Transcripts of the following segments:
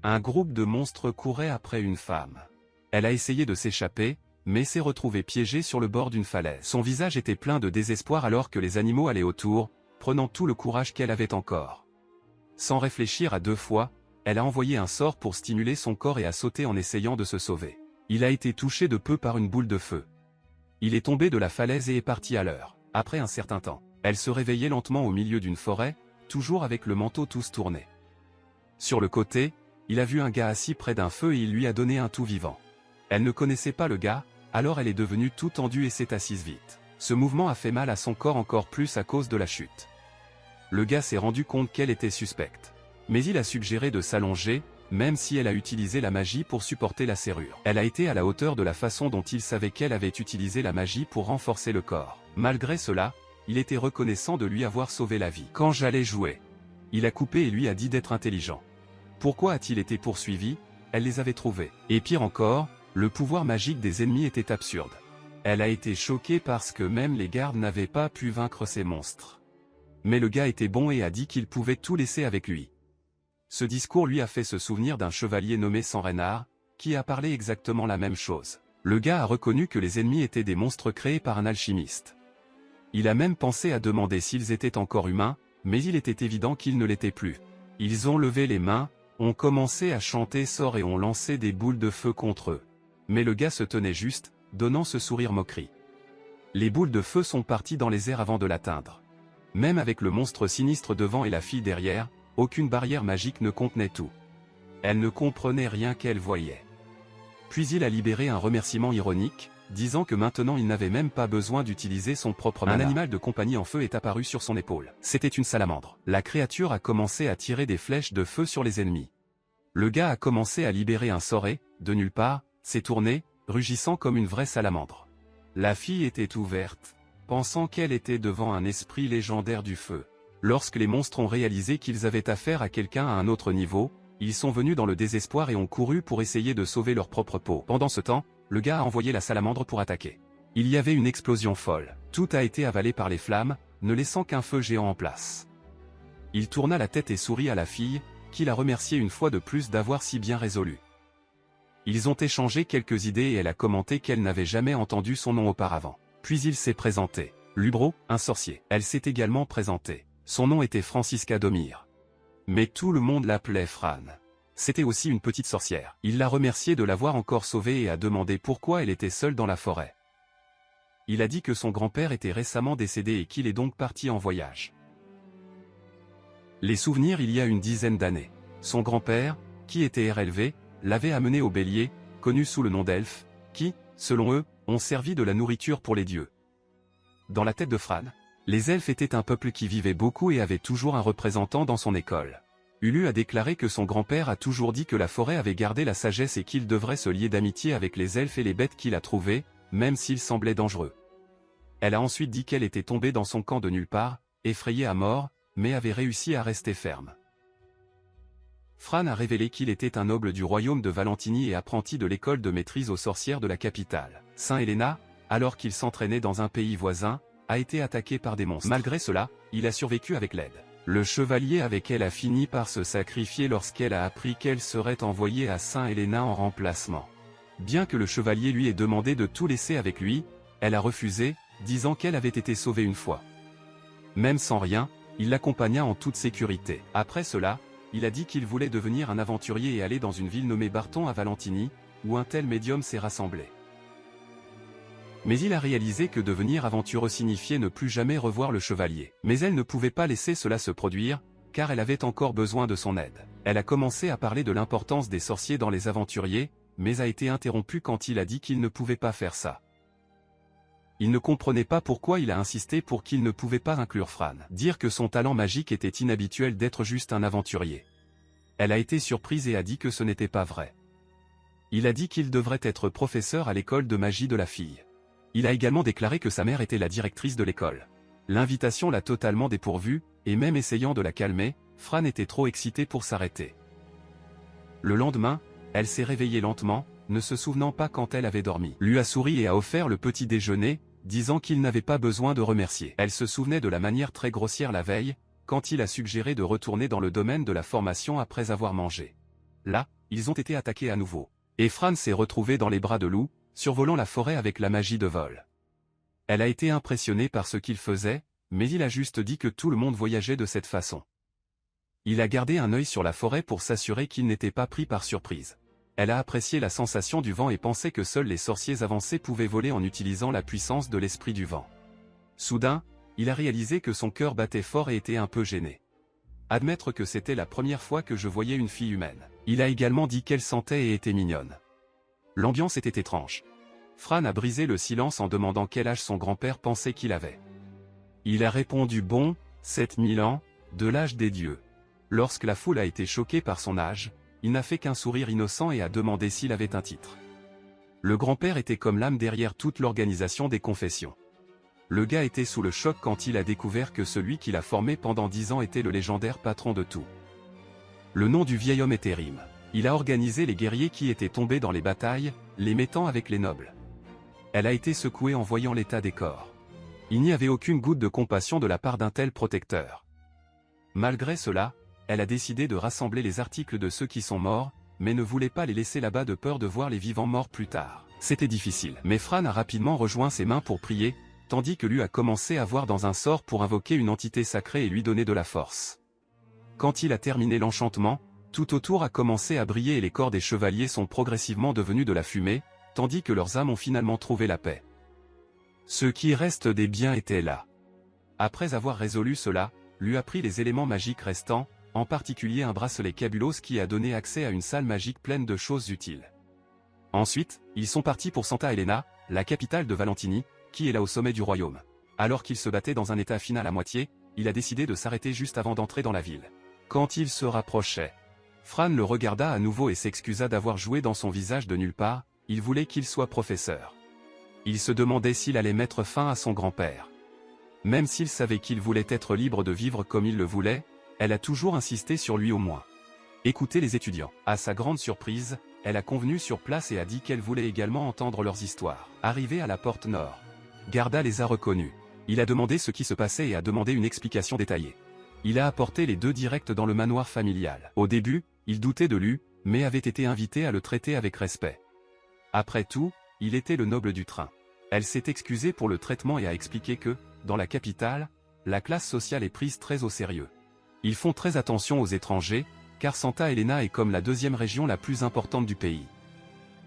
Un groupe de monstres courait après une femme. Elle a essayé de s'échapper, mais s'est retrouvée piégée sur le bord d'une falaise. Son visage était plein de désespoir alors que les animaux allaient autour, prenant tout le courage qu'elle avait encore. Sans réfléchir à deux fois, elle a envoyé un sort pour stimuler son corps et a sauté en essayant de se sauver. Il a été touché de peu par une boule de feu. Il est tombé de la falaise et est parti à l'heure. Après un certain temps, elle se réveillait lentement au milieu d'une forêt, toujours avec le manteau tous tourné. Sur le côté, il a vu un gars assis près d'un feu et il lui a donné un tout vivant. Elle ne connaissait pas le gars, alors elle est devenue tout tendue et s'est assise vite. Ce mouvement a fait mal à son corps encore plus à cause de la chute. Le gars s'est rendu compte qu'elle était suspecte. Mais il a suggéré de s'allonger, même si elle a utilisé la magie pour supporter la serrure. Elle a été à la hauteur de la façon dont il savait qu'elle avait utilisé la magie pour renforcer le corps. Malgré cela, il était reconnaissant de lui avoir sauvé la vie. Quand j'allais jouer, il a coupé et lui a dit d'être intelligent. Pourquoi a-t-il été poursuivi? Elle les avait trouvés. Et pire encore, le pouvoir magique des ennemis était absurde. Elle a été choquée parce que même les gardes n'avaient pas pu vaincre ces monstres. Mais le gars était bon et a dit qu'il pouvait tout laisser avec lui. Ce discours lui a fait se souvenir d'un chevalier nommé Sanrenard, qui a parlé exactement la même chose. Le gars a reconnu que les ennemis étaient des monstres créés par un alchimiste. Il a même pensé à demander s'ils étaient encore humains, mais il était évident qu'ils ne l'étaient plus. Ils ont levé les mains, ont commencé à chanter sort et ont lancé des boules de feu contre eux. Mais le gars se tenait juste, donnant ce sourire moquerie. Les boules de feu sont parties dans les airs avant de l'atteindre. Même avec le monstre sinistre devant et la fille derrière, aucune barrière magique ne contenait tout. Elle ne comprenait rien qu'elle voyait. Puis il a libéré un remerciement ironique, disant que maintenant il n'avait même pas besoin d'utiliser son propre mana. Un animal de compagnie en feu est apparu sur son épaule. C'était une salamandre. La créature a commencé à tirer des flèches de feu sur les ennemis. Le gars a commencé à libérer un sort et, de nulle part, s'est tourné, rugissant comme une vraie salamandre. La fille était ouverte, pensant qu'elle était devant un esprit légendaire du feu. Lorsque les monstres ont réalisé qu'ils avaient affaire à quelqu'un à un autre niveau, ils sont venus dans le désespoir et ont couru pour essayer de sauver leur propre peau. Pendant ce temps, le gars a envoyé la salamandre pour attaquer. Il y avait une explosion folle. Tout a été avalé par les flammes, ne laissant qu'un feu géant en place. Il tourna la tête et sourit à la fille, qui l'a remercié une fois de plus d'avoir si bien résolu. Ils ont échangé quelques idées et elle a commenté qu'elle n'avait jamais entendu son nom auparavant. Puis il s'est présenté. Lubro, un sorcier. Elle s'est également présentée. Son nom était Francisca Domir. Mais tout le monde l'appelait Fran. C'était aussi une petite sorcière. Il l'a remerciée de l'avoir encore sauvée et a demandé pourquoi elle était seule dans la forêt. Il a dit que son grand-père était récemment décédé et qu'il est donc parti en voyage. Les souvenirs il y a une dizaine d'années. Son grand-père, qui était RLV, l'avait amené au bélier, connu sous le nom d'elfe, qui, selon eux, ont servi de la nourriture pour les dieux. Dans la tête de Fran, les elfes étaient un peuple qui vivait beaucoup et avait toujours un représentant dans son école. Ulu a déclaré que son grand-père a toujours dit que la forêt avait gardé la sagesse et qu'il devrait se lier d'amitié avec les elfes et les bêtes qu'il a trouvées, même s'ils semblaient dangereux. Elle a ensuite dit qu'elle était tombée dans son camp de nulle part, effrayée à mort, mais avait réussi à rester ferme. Fran a révélé qu'il était un noble du royaume de Valentini et apprenti de l'école de maîtrise aux sorcières de la capitale. Saint Helena, alors qu'il s'entraînait dans un pays voisin, a été attaqué par des monstres. Malgré cela, il a survécu avec l'aide. Le chevalier avec elle a fini par se sacrifier lorsqu'elle a appris qu'elle serait envoyée à Saint Helena en remplacement. Bien que le chevalier lui ait demandé de tout laisser avec lui, elle a refusé, disant qu'elle avait été sauvée une fois. Même sans rien, il l'accompagna en toute sécurité. Après cela, il a dit qu'il voulait devenir un aventurier et aller dans une ville nommée Barton à Valentini, où un tel médium s'est rassemblé. Mais il a réalisé que devenir aventureux signifiait ne plus jamais revoir le chevalier. Mais elle ne pouvait pas laisser cela se produire, car elle avait encore besoin de son aide. Elle a commencé à parler de l'importance des sorciers dans les aventuriers, mais a été interrompue quand il a dit qu'il ne pouvait pas faire ça. Il ne comprenait pas pourquoi il a insisté pour qu'il ne pouvait pas inclure Fran. Dire que son talent magique était inhabituel d'être juste un aventurier. Elle a été surprise et a dit que ce n'était pas vrai. Il a dit qu'il devrait être professeur à l'école de magie de la fille. Il a également déclaré que sa mère était la directrice de l'école. L'invitation l'a totalement dépourvue, et même essayant de la calmer, Fran était trop excitée pour s'arrêter. Le lendemain, elle s'est réveillée lentement, ne se souvenant pas quand elle avait dormi. Lui a souri et a offert le petit déjeuner, disant qu'il n'avait pas besoin de remercier. Elle se souvenait de la manière très grossière la veille, quand il a suggéré de retourner dans le domaine de la formation après avoir mangé. Là, ils ont été attaqués à nouveau. Et Fran s'est retrouvée dans les bras de Lou, survolant la forêt avec la magie de vol. Elle a été impressionnée par ce qu'il faisait, mais il a juste dit que tout le monde voyageait de cette façon. Il a gardé un œil sur la forêt pour s'assurer qu'il n'était pas pris par surprise. Elle a apprécié la sensation du vent et pensait que seuls les sorciers avancés pouvaient voler en utilisant la puissance de l'esprit du vent. Soudain, il a réalisé que son cœur battait fort et était un peu gêné. Admettre que c'était la première fois que je voyais une fille humaine. Il a également dit qu'elle sentait et était mignonne. L'ambiance était étrange. Fran a brisé le silence en demandant quel âge son grand-père pensait qu'il avait. Il a répondu bon, 7000 ans, de l'âge des dieux. Lorsque la foule a été choquée par son âge, il n'a fait qu'un sourire innocent et a demandé s'il avait un titre. Le grand-père était comme l'âme derrière toute l'organisation des confessions. Le gars était sous le choc quand il a découvert que celui qui l'a formé pendant 10 ans était le légendaire patron de tout. Le nom du vieil homme était Rim. Il a organisé les guerriers qui étaient tombés dans les batailles, les mettant avec les nobles. Elle a été secouée en voyant l'état des corps. Il n'y avait aucune goutte de compassion de la part d'un tel protecteur. Malgré cela, elle a décidé de rassembler les articles de ceux qui sont morts, mais ne voulait pas les laisser là-bas de peur de voir les vivants morts plus tard. C'était difficile. Mais Fran a rapidement rejoint ses mains pour prier, tandis que lui a commencé à voir dans un sort pour invoquer une entité sacrée et lui donner de la force. Quand il a terminé l'enchantement, tout autour a commencé à briller et les corps des chevaliers sont progressivement devenus de la fumée, tandis que leurs âmes ont finalement trouvé la paix. Ce qui reste des biens était là. Après avoir résolu cela, lui a pris les éléments magiques restants, en particulier un bracelet Kabulos qui a donné accès à une salle magique pleine de choses utiles. Ensuite, ils sont partis pour Santa Elena, la capitale de Valentini, qui est là au sommet du royaume. Alors qu'il se battait dans un état final à moitié, il a décidé de s'arrêter juste avant d'entrer dans la ville. Quand il se rapprochait, Fran le regarda à nouveau et s'excusa d'avoir joué dans son visage de nulle part, il voulait qu'il soit professeur. Il se demandait s'il allait mettre fin à son grand-père. Même s'il savait qu'il voulait être libre de vivre comme il le voulait, elle a toujours insisté sur lui au moins. Écouter les étudiants. À sa grande surprise, elle a convenu sur place et a dit qu'elle voulait également entendre leurs histoires. Arrivé à la porte nord, Garda les a reconnus. Il a demandé ce qui se passait et a demandé une explication détaillée. Il a apporté les deux directs dans le manoir familial. Au début, il doutait de lui, mais avait été invité à le traiter avec respect. Après tout, il était le noble du train. Elle s'est excusée pour le traitement et a expliqué que, dans la capitale, la classe sociale est prise très au sérieux. Ils font très attention aux étrangers, car Santa Elena est comme la deuxième région la plus importante du pays.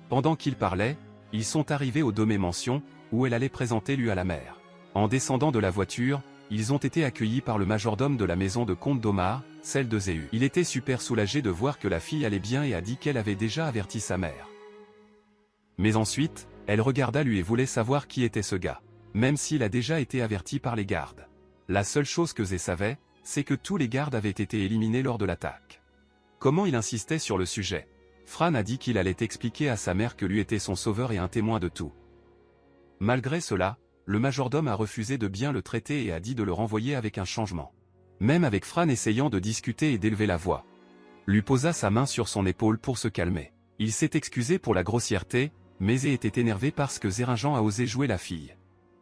Pendant qu'ils parlaient, ils sont arrivés au Domé Mansion, où elle allait présenter lui à la mère. En descendant de la voiture, ils ont été accueillis par le majordome de la maison de comte d'Omar, celle de Zéhu. Il était super soulagé de voir que la fille allait bien et a dit qu'elle avait déjà averti sa mère. Mais ensuite, elle regarda lui et voulait savoir qui était ce gars, même s'il a déjà été averti par les gardes. La seule chose que Zé savait, c'est que tous les gardes avaient été éliminés lors de l'attaque. Comment il insistait sur le sujet. Fran a dit qu'il allait expliquer à sa mère que lui était son sauveur et un témoin de tout. Malgré cela, le majordome a refusé de bien le traiter et a dit de le renvoyer avec un changement. Même avec Fran essayant de discuter et d'élever la voix. Lui posa sa main sur son épaule pour se calmer. Il s'est excusé pour la grossièreté, mais Zé était énervé parce que Zéringen a osé jouer la fille.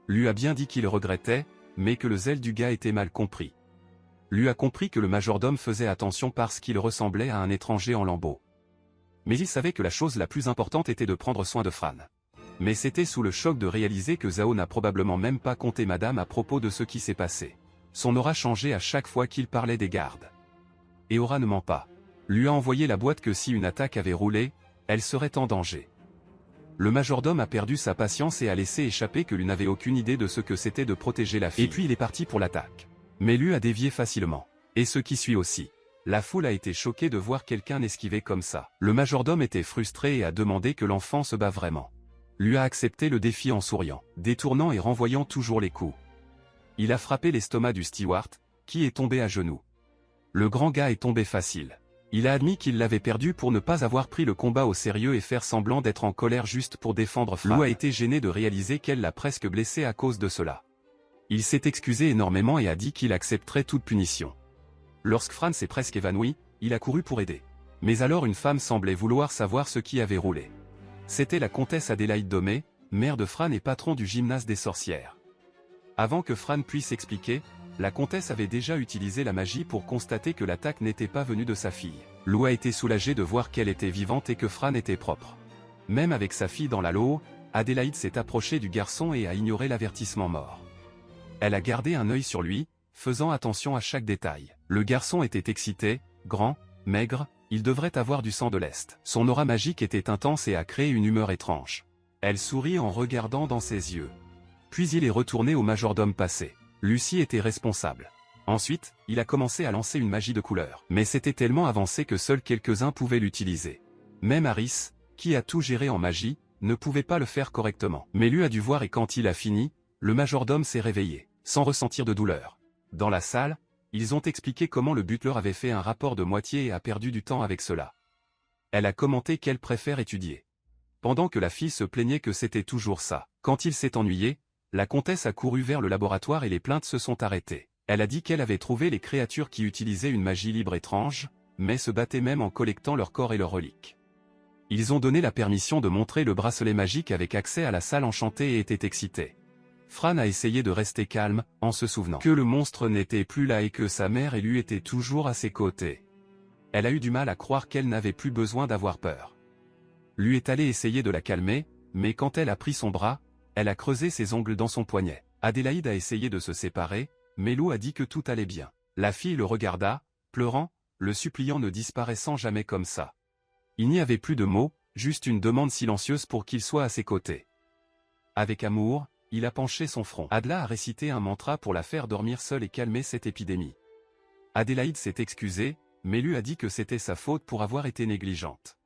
Lui a bien dit qu'il regrettait, mais que le zèle du gars était mal compris. Lui a compris que le majordome faisait attention parce qu'il ressemblait à un étranger en lambeaux. Mais il savait que la chose la plus importante était de prendre soin de Fran. Mais c'était sous le choc de réaliser que Zhao n'a probablement même pas compté madame à propos de ce qui s'est passé. Son aura changeait à chaque fois qu'il parlait des gardes. Et Aura ne ment pas. Lui a envoyé la boîte que si une attaque avait roulé, elle serait en danger. Le majordome a perdu sa patience et a laissé échapper que lui n'avait aucune idée de ce que c'était de protéger la fille. Et puis il est parti pour l'attaque. Mais lui a dévié facilement. Et ce qui suit aussi. La foule a été choquée de voir quelqu'un esquiver comme ça. Le majordome était frustré et a demandé que l'enfant se bat vraiment. Lui a accepté le défi en souriant, détournant et renvoyant toujours les coups. Il a frappé l'estomac du steward, qui est tombé à genoux. Le grand gars est tombé facile. Il a admis qu'il l'avait perdu pour ne pas avoir pris le combat au sérieux et faire semblant d'être en colère juste pour défendre Fran. Lou a été gêné de réaliser qu'elle l'a presque blessé à cause de cela. Il s'est excusé énormément et a dit qu'il accepterait toute punition. Lorsque Fran s'est presque évanoui, il a couru pour aider. Mais alors une femme semblait vouloir savoir ce qui avait roulé. C'était la comtesse Adélaïde Domé, mère de Fran et patron du gymnase des sorcières. Avant que Fran puisse expliquer, la comtesse avait déjà utilisé la magie pour constater que l'attaque n'était pas venue de sa fille. Lou a été soulagée de voir qu'elle était vivante et que Fran était propre. Même avec sa fille dans la l'eau, Adélaïde s'est approchée du garçon et a ignoré l'avertissement mort. Elle a gardé un œil sur lui, faisant attention à chaque détail. Le garçon était excité, grand, maigre, il devrait avoir du sang de l'Est. Son aura magique était intense et a créé une humeur étrange. Elle sourit en regardant dans ses yeux. Puis il est retourné au majordome passé. Lucie était responsable. Ensuite, il a commencé à lancer une magie de couleur. Mais c'était tellement avancé que seuls quelques-uns pouvaient l'utiliser. Même Harris, qui a tout géré en magie, ne pouvait pas le faire correctement. Mais lui a dû voir et quand il a fini, le majordome s'est réveillé, sans ressentir de douleur. Dans la salle, ils ont expliqué comment le butler avait fait un rapport de moitié et a perdu du temps avec cela. Elle a commenté qu'elle préfère étudier. Pendant que la fille se plaignait que c'était toujours ça. Quand il s'est ennuyé, la comtesse a couru vers le laboratoire et les plaintes se sont arrêtées. Elle a dit qu'elle avait trouvé les créatures qui utilisaient une magie libre étrange, mais se battaient même en collectant leur corps et leurs reliques. Ils ont donné la permission de montrer le bracelet magique avec accès à la salle enchantée et étaient excités. Fran a essayé de rester calme, en se souvenant que le monstre n'était plus là et que sa mère et lui étaient toujours à ses côtés. Elle a eu du mal à croire qu'elle n'avait plus besoin d'avoir peur. Lui est allé essayer de la calmer, mais quand elle a pris son bras, elle a creusé ses ongles dans son poignet. Adélaïde a essayé de se séparer, mais Lou a dit que tout allait bien. La fille le regarda, pleurant, le suppliant ne disparaissant jamais comme ça. Il n'y avait plus de mots, juste une demande silencieuse pour qu'il soit à ses côtés. Avec amour, il a penché son front. Adla a récité un mantra pour la faire dormir seule et calmer cette épidémie. Adélaïde s'est excusée, mais lui a dit que c'était sa faute pour avoir été négligente.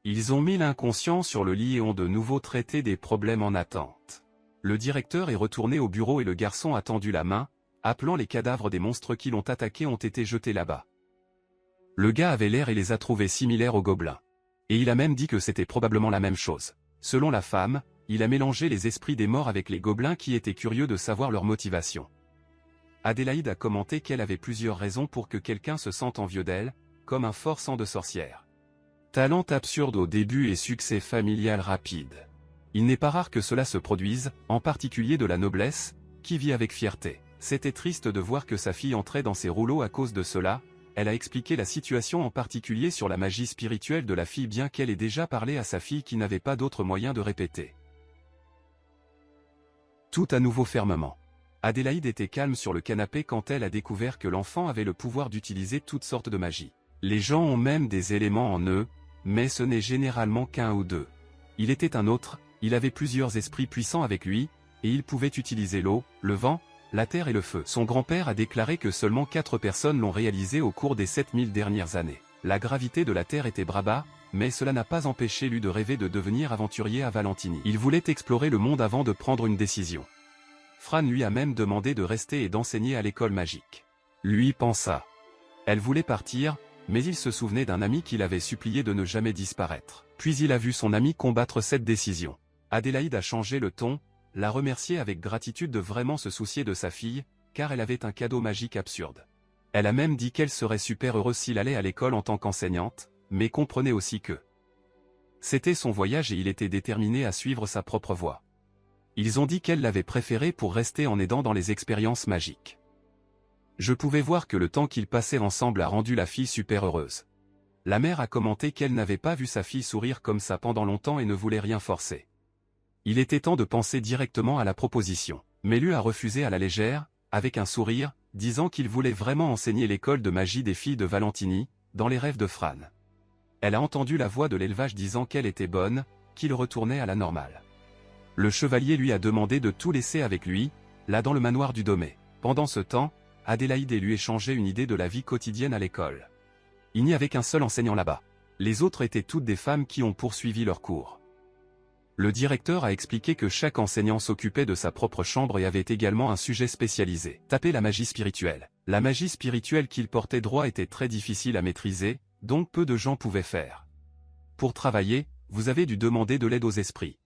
Ils ont mis l'inconscient sur le lit et ont de nouveau traité des problèmes en attente. Le directeur est retourné au bureau et le garçon a tendu la main, appelant les cadavres des monstres qui l'ont attaqué ont été jetés là-bas. Le gars avait l'air et les a trouvés similaires aux gobelins. Et il a même dit que c'était probablement la même chose. Selon la femme, il a mélangé les esprits des morts avec les gobelins qui étaient curieux de savoir leur motivation. Adélaïde a commenté qu'elle avait plusieurs raisons pour que quelqu'un se sente envieux d'elle, comme un fort sang de sorcière. Talent absurde au début et succès familial rapide. Il n'est pas rare que cela se produise, en particulier de la noblesse, qui vit avec fierté. C'était triste de voir que sa fille entrait dans ses rouleaux à cause de cela. Elle a expliqué la situation en particulier sur la magie spirituelle de la fille bien qu'elle ait déjà parlé à sa fille qui n'avait pas d'autre moyen de répéter. Tout à nouveau fermement. Adélaïde était calme sur le canapé quand elle a découvert que l'enfant avait le pouvoir d'utiliser toutes sortes de magie. Les gens ont même des éléments en eux, mais ce n'est généralement qu'un ou deux. Il était un autre, il avait plusieurs esprits puissants avec lui, et il pouvait utiliser l'eau, le vent, la terre et le feu. Son grand-père a déclaré que seulement 4 personnes l'ont réalisé au cours des 7000 dernières années. La gravité de la terre était bras-bas, mais cela n'a pas empêché lui de rêver de devenir aventurier à Valentini. Il voulait explorer le monde avant de prendre une décision. Fran lui a même demandé de rester et d'enseigner à l'école magique. Lui pensa. Elle voulait partir, mais il se souvenait d'un ami qui l'avait supplié de ne jamais disparaître. Puis il a vu son ami combattre cette décision. Adélaïde a changé le ton, l'a remercié avec gratitude de vraiment se soucier de sa fille, car elle avait un cadeau magique absurde. Elle a même dit qu'elle serait super heureuse s'il allait à l'école en tant qu'enseignante, mais comprenait aussi que c'était son voyage et il était déterminé à suivre sa propre voie. Ils ont dit qu'elle l'avait préféré pour rester en aidant dans les expériences magiques. Je pouvais voir que le temps qu'ils passaient ensemble a rendu la fille super heureuse. La mère a commenté qu'elle n'avait pas vu sa fille sourire comme ça pendant longtemps et ne voulait rien forcer. Il était temps de penser directement à la proposition. Mais lui a refusé à la légère, avec un sourire, disant qu'il voulait vraiment enseigner l'école de magie des filles de Valentini, dans les rêves de Fran. Elle a entendu la voix de l'élevage disant qu'elle était bonne, qu'il retournait à la normale. Le chevalier lui a demandé de tout laisser avec lui, là dans le manoir du Domé. Pendant ce temps, Adélaïde et lui échangeaient une idée de la vie quotidienne à l'école. Il n'y avait qu'un seul enseignant là-bas. Les autres étaient toutes des femmes qui ont poursuivi leurs cours. Le directeur a expliqué que chaque enseignant s'occupait de sa propre chambre et avait également un sujet spécialisé. Taper la magie spirituelle. La magie spirituelle qu'il portait droit était très difficile à maîtriser, donc peu de gens pouvaient faire. Pour travailler, vous avez dû demander de l'aide aux esprits.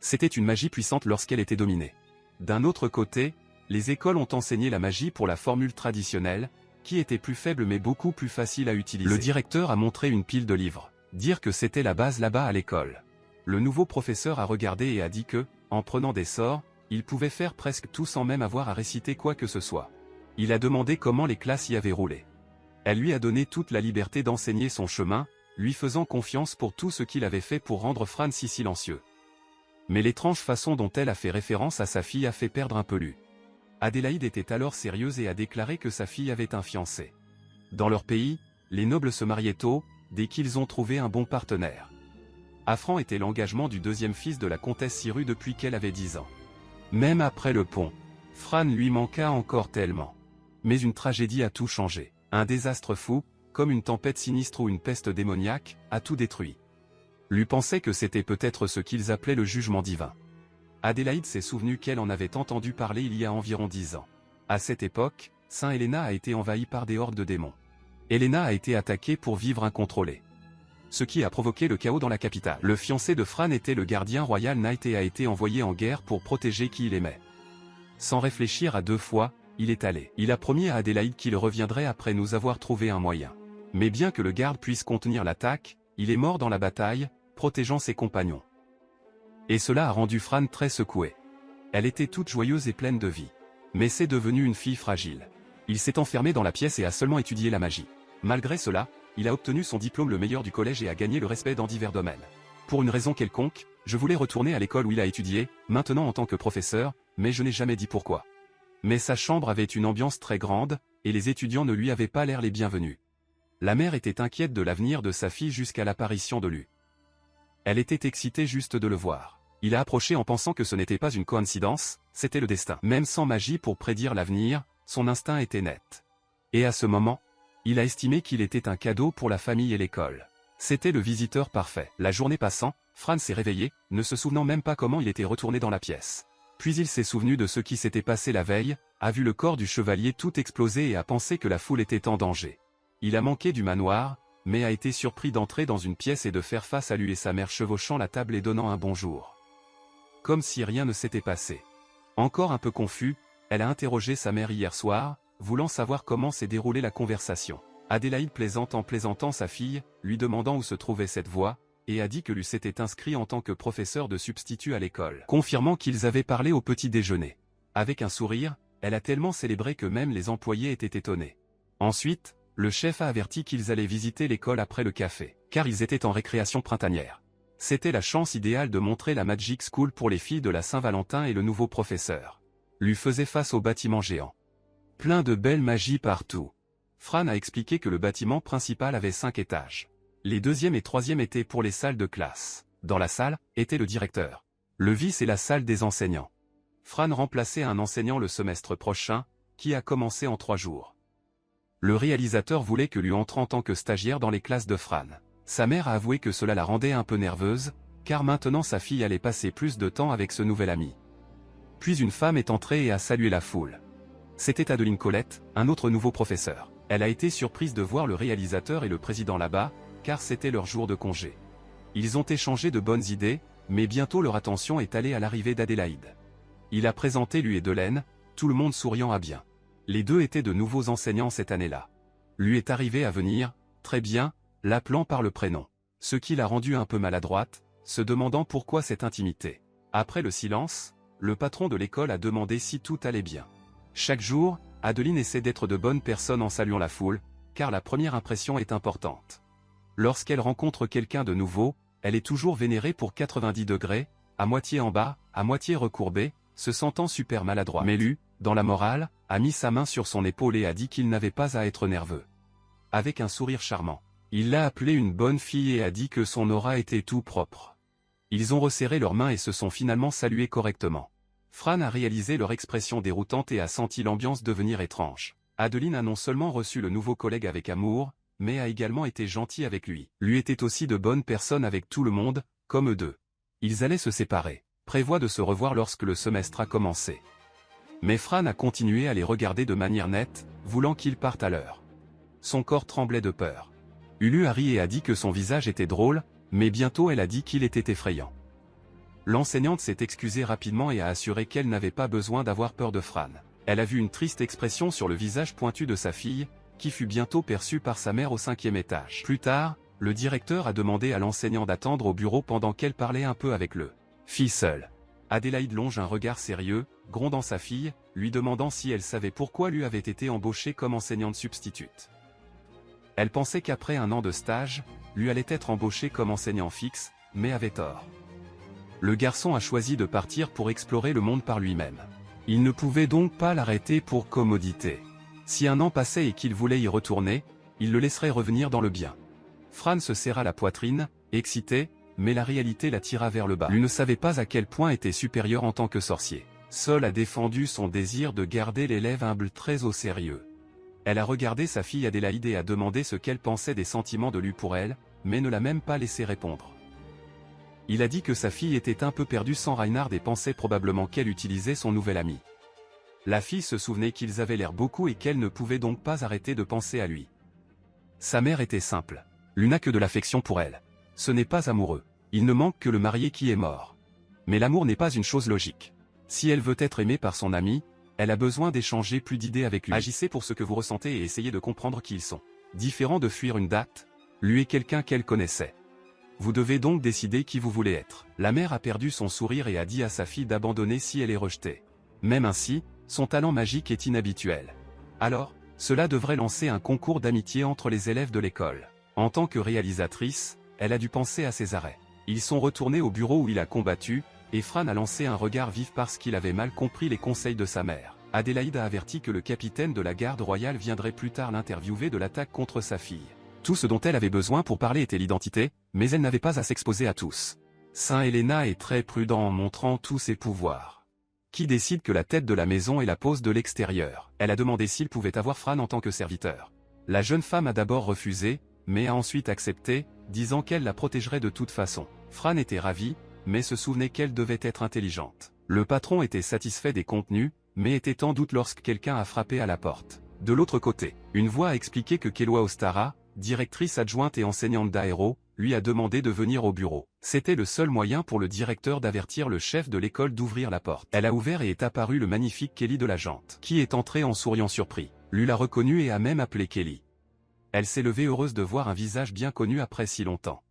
C'était une magie puissante lorsqu'elle était dominée. D'un autre côté, les écoles ont enseigné la magie pour la formule traditionnelle, qui était plus faible mais beaucoup plus facile à utiliser. Le directeur a montré une pile de livres. Dire que c'était la base là-bas à l'école. Le nouveau professeur a regardé et a dit que, en prenant des sorts, il pouvait faire presque tout sans même avoir à réciter quoi que ce soit. Il a demandé comment les classes y avaient roulé. Elle lui a donné toute la liberté d'enseigner son chemin, lui faisant confiance pour tout ce qu'il avait fait pour rendre Fran si silencieux. Mais l'étrange façon dont elle a fait référence à sa fille a fait perdre un peu Lu. Adélaïde était alors sérieuse et a déclaré que sa fille avait un fiancé. Dans leur pays, les nobles se mariaient tôt, dès qu'ils ont trouvé un bon partenaire. Affrant était l'engagement du deuxième fils de la comtesse Siru depuis qu'elle avait 10 ans. Même après le pont, Fran lui manqua encore tellement. Mais une tragédie a tout changé. Un désastre fou, comme une tempête sinistre ou une peste démoniaque, a tout détruit. Lu pensait que c'était peut-être ce qu'ils appelaient le jugement divin. Adélaïde s'est souvenu qu'elle en avait entendu parler il y a environ 10 ans. À cette époque, Saint Helena a été envahi par des hordes de démons. Helena a été attaquée pour vivre incontrôlée. Ce qui a provoqué le chaos dans la capitale. Le fiancé de Fran était le gardien royal Knight et a été envoyé en guerre pour protéger qui il aimait. Sans réfléchir à 2 fois, il est allé. Il a promis à Adélaïde qu'il reviendrait après nous avoir trouvé un moyen. Mais bien que le garde puisse contenir l'attaque, il est mort dans la bataille, protégeant ses compagnons. Et cela a rendu Fran très secouée. Elle était toute joyeuse et pleine de vie. Mais c'est devenu une fille fragile. Il s'est enfermé dans la pièce et a seulement étudié la magie. Malgré cela, il a obtenu son diplôme le meilleur du collège et a gagné le respect dans divers domaines. Pour une raison quelconque, je voulais retourner à l'école où il a étudié, maintenant en tant que professeur, mais je n'ai jamais dit pourquoi. Mais sa chambre avait une ambiance très grande, et les étudiants ne lui avaient pas l'air les bienvenus. La mère était inquiète de l'avenir de sa fille jusqu'à l'apparition de Lu. Elle était excitée juste de le voir. Il a approché en pensant que ce n'était pas une coïncidence, c'était le destin. Même sans magie pour prédire l'avenir, son instinct était net. Et à ce moment, il a estimé qu'il était un cadeau pour la famille et l'école. C'était le visiteur parfait. La journée passant, Fran s'est réveillé, ne se souvenant même pas comment il était retourné dans la pièce. Puis il s'est souvenu de ce qui s'était passé la veille, a vu le corps du chevalier tout exploser et a pensé que la foule était en danger. Il a manqué du manoir, mais a été surpris d'entrer dans une pièce et de faire face à lui et sa mère chevauchant la table et donnant un bonjour. Comme si rien ne s'était passé. Encore un peu confus, elle a interrogé sa mère hier soir, voulant savoir comment s'est déroulée la conversation. Adélaïde plaisante en plaisantant sa fille, lui demandant où se trouvait cette voix, et a dit que lui s'était inscrit en tant que professeur de substitut à l'école, confirmant qu'ils avaient parlé au petit déjeuner. Avec un sourire, elle a tellement célébré que même les employés étaient étonnés. Ensuite, le chef a averti qu'ils allaient visiter l'école après le café, car ils étaient en récréation printanière. C'était la chance idéale de montrer la Magic School pour les filles de la Saint-Valentin et le nouveau professeur. Lui faisait face au bâtiment géant. Plein de belles magies partout. Fran a expliqué que le bâtiment principal avait 5 étages. Les 2e et 3e étaient pour les salles de classe. Dans la salle, était le directeur. Le vice et la salle des enseignants. Fran remplaçait un enseignant le semestre prochain, qui a commencé en 3 jours. Le réalisateur voulait que lui entre en tant que stagiaire dans les classes de Fran. Sa mère a avoué que cela la rendait un peu nerveuse, car maintenant sa fille allait passer plus de temps avec ce nouvel ami. Puis une femme est entrée et a salué la foule. C'était Adeline Colette, un autre nouveau professeur. Elle a été surprise de voir le réalisateur et le président là-bas, car c'était leur jour de congé. Ils ont échangé de bonnes idées, mais bientôt leur attention est allée à l'arrivée d'Adélaïde. Il a présenté lui et Delaine, tout le monde souriant à bien. Les deux étaient de nouveaux enseignants cette année-là. Lui est arrivé à venir, très bien, l'appelant par le prénom. Ce qui l'a rendue un peu maladroite, se demandant pourquoi cette intimité. Après le silence, le patron de l'école a demandé si tout allait bien. Chaque jour, Adeline essaie d'être de bonnes personnes en saluant la foule, car la première impression est importante. Lorsqu'elle rencontre quelqu'un de nouveau, elle est toujours vénérée pour 90 degrés, à moitié en bas, à moitié recourbée, se sentant super maladroit. Mais Lu, dans la morale, a mis sa main sur son épaule et a dit qu'il n'avait pas à être nerveux. Avec un sourire charmant. Il l'a appelée une bonne fille et a dit que son aura était tout propre. Ils ont resserré leurs mains et se sont finalement salués correctement. Fran a réalisé leur expression déroutante et a senti l'ambiance devenir étrange. Adeline a non seulement reçu le nouveau collègue avec amour, mais a également été gentille avec lui. Lui était aussi de bonnes personnes avec tout le monde, comme eux deux. Ils allaient se séparer, prévoient de se revoir lorsque le semestre a commencé. Mais Fran a continué à les regarder de manière nette, voulant qu'ils partent à l'heure. Son corps tremblait de peur. Ulu a ri et a dit que son visage était drôle, mais bientôt elle a dit qu'il était effrayant. L'enseignante s'est excusée rapidement et a assuré qu'elle n'avait pas besoin d'avoir peur de Fran. Elle a vu une triste expression sur le visage pointu de sa fille, qui fut bientôt perçue par sa mère au 5e étage. Plus tard, le directeur a demandé à l'enseignant d'attendre au bureau pendant qu'elle parlait un peu avec le fille seule. Adélaïde longe un regard sérieux, grondant sa fille, lui demandant si elle savait pourquoi lui avait été embauchée comme enseignante substitute. Elle pensait qu'après un an de stage, lui allait être embauché comme enseignant fixe, mais avait tort. Le garçon a choisi de partir pour explorer le monde par lui-même. Il ne pouvait donc pas l'arrêter pour commodité. Si un an passait et qu'il voulait y retourner, il le laisserait revenir dans le bien. Fran se serra la poitrine, excité, mais la réalité la tira vers le bas. Lui ne savait pas à quel point était supérieur en tant que sorcier. Sol a défendu son désir de garder l'élève humble très au sérieux. Elle a regardé sa fille Adélaïde et a demandé ce qu'elle pensait des sentiments de lui pour elle, mais ne l'a même pas laissé répondre. Il a dit que sa fille était un peu perdue sans Reinhard et pensait probablement qu'elle utilisait son nouvel ami. La fille se souvenait qu'ils avaient l'air beaucoup et qu'elle ne pouvait donc pas arrêter de penser à lui. Sa mère était simple. Lui n'a que de l'affection pour elle. Ce n'est pas amoureux. Il ne manque que le marié qui est mort. Mais l'amour n'est pas une chose logique. Si elle veut être aimée par son ami, elle a besoin d'échanger plus d'idées avec lui. Agissez pour ce que vous ressentez et essayez de comprendre qui ils sont. Différent de fuir une date, lui est quelqu'un qu'elle connaissait. Vous devez donc décider qui vous voulez être. La mère a perdu son sourire et a dit à sa fille d'abandonner si elle est rejetée. Même ainsi, son talent magique est inhabituel. Alors, cela devrait lancer un concours d'amitié entre les élèves de l'école. En tant que réalisatrice, elle a dû penser à ses arrêts. Ils sont retournés au bureau où il a combattu, et Fran a lancé un regard vif parce qu'il avait mal compris les conseils de sa mère. Adélaïde a averti que le capitaine de la garde royale viendrait plus tard l'interviewer de l'attaque contre sa fille. Tout ce dont elle avait besoin pour parler était l'identité, mais elle n'avait pas à s'exposer à tous. Saint Helena est très prudent en montrant tous ses pouvoirs. Qui décide que la tête de la maison est la pose de l'extérieur? Elle a demandé s'il pouvait avoir Fran en tant que serviteur. La jeune femme a d'abord refusé, mais a ensuite accepté, disant qu'elle la protégerait de toute façon. Fran était ravie, mais se souvenait qu'elle devait être intelligente. Le patron était satisfait des contenus, mais était en doute lorsque quelqu'un a frappé à la porte. De l'autre côté, une voix a expliqué que Kelwa Ostara, directrice adjointe et enseignante d'aéro, lui a demandé de venir au bureau. C'était le seul moyen pour le directeur d'avertir le chef de l'école d'ouvrir la porte. Elle a ouvert et est apparue le magnifique Kelly de la Jante, qui est entré en souriant surpris. Lui l'a reconnu et a même appelé Kelly. Elle s'est levée heureuse de voir un visage bien connu après si longtemps.